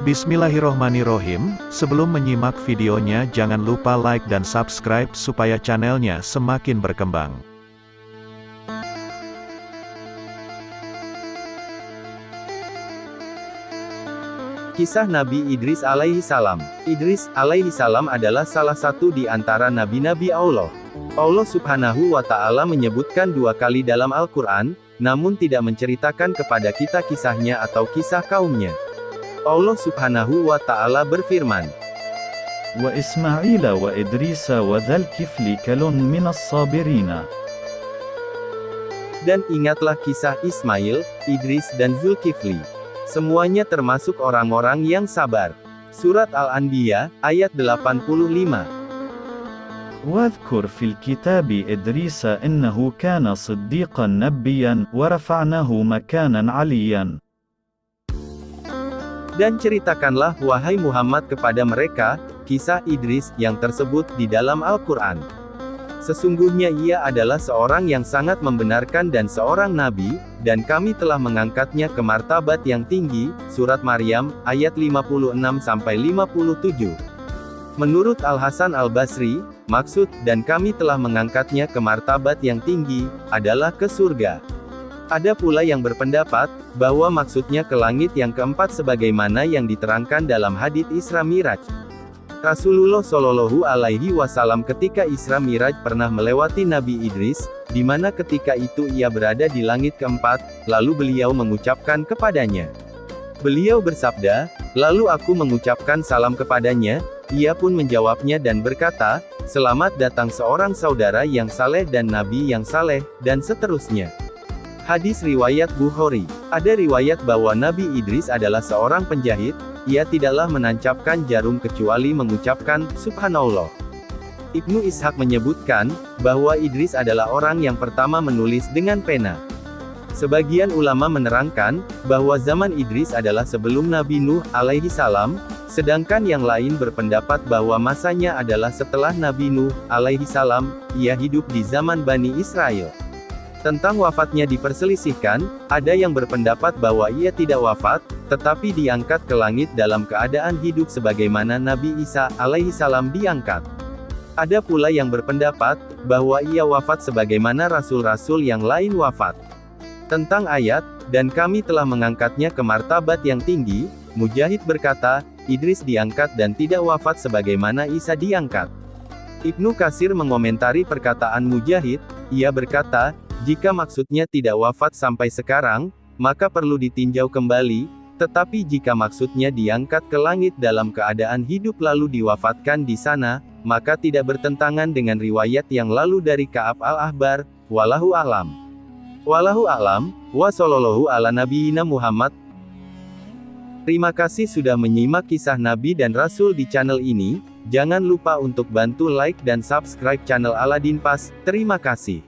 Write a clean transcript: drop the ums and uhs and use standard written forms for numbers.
Bismillahirrohmanirrohim, sebelum menyimak videonya jangan lupa like dan subscribe supaya channelnya semakin berkembang. Kisah Nabi Idris alaihi salam. Idris alaihi salam adalah salah satu di antara nabi-nabi Allah. Allah subhanahu wa ta'ala menyebutkan 2 kali dalam Al-Quran, namun tidak menceritakan kepada kita kisahnya atau kisah kaumnya. Allah subhanahu wa ta'ala berfirman, Wa Ismaila wa Idrisa wa dzal kifli kalun minas sabirina. Dan ingatlah kisah Ismail, Idris dan Zulkifli. Semuanya termasuk orang-orang yang sabar. Surat Al-Anbiya, ayat 85. واذكر في الكتاب إدريس إنه كان صديقا نبيا ورفعناه مكانا عليا. Dan ceritakanlah wahai Muhammad kepada mereka, kisah Idris yang tersebut di dalam Al-Quran. Sesungguhnya ia adalah seorang yang sangat membenarkan dan seorang nabi, dan kami telah mengangkatnya ke martabat yang tinggi. Surat Maryam, ayat 56-57. Menurut Al-Hasan Al-Basri, maksud, dan kami telah mengangkatnya ke martabat yang tinggi, adalah ke surga. Ada pula yang berpendapat, bahwa maksudnya ke langit yang keempat sebagaimana yang diterangkan dalam hadits Isra Miraj. Rasulullah Shallallahu Alaihi Wasallam ketika Isra Miraj pernah melewati Nabi Idris, di mana ketika itu ia berada di langit keempat, lalu beliau mengucapkan kepadanya. Beliau bersabda, lalu aku mengucapkan salam kepadanya, ia pun menjawabnya dan berkata, selamat datang seorang saudara yang saleh dan nabi yang saleh, dan seterusnya. Hadis riwayat Bukhari. Ada riwayat bahwa Nabi Idris adalah seorang penjahit, ia tidaklah menancapkan jarum kecuali mengucapkan, Subhanallah. Ibnu Ishaq menyebutkan, bahwa Idris adalah orang yang pertama menulis dengan pena. Sebagian ulama menerangkan, bahwa zaman Idris adalah sebelum Nabi Nuh alaihi salam, sedangkan yang lain berpendapat bahwa masanya adalah setelah Nabi Nuh alaihi salam, ia hidup di zaman Bani Israel. Tentang wafatnya diperselisihkan, ada yang berpendapat bahwa ia tidak wafat, tetapi diangkat ke langit dalam keadaan hidup sebagaimana Nabi Isa alaihi salam diangkat. Ada pula yang berpendapat, bahwa ia wafat sebagaimana rasul-rasul yang lain wafat. Tentang ayat, dan kami telah mengangkatnya ke martabat yang tinggi, Mujahid berkata, Idris diangkat dan tidak wafat sebagaimana Isa diangkat. Ibnu Katsir mengomentari perkataan Mujahid, ia berkata, jika maksudnya tidak wafat sampai sekarang, maka perlu ditinjau kembali, tetapi jika maksudnya diangkat ke langit dalam keadaan hidup lalu diwafatkan di sana, maka tidak bertentangan dengan riwayat yang lalu dari Ka'ab al-Ahbar, wallahu a'lam. Wallahu a'lam, wa sallallahu ala nabiyyina Muhammad. Terima kasih sudah menyimak kisah Nabi dan Rasul di channel ini, jangan lupa untuk bantu like dan subscribe channel Aladin Pas, terima kasih.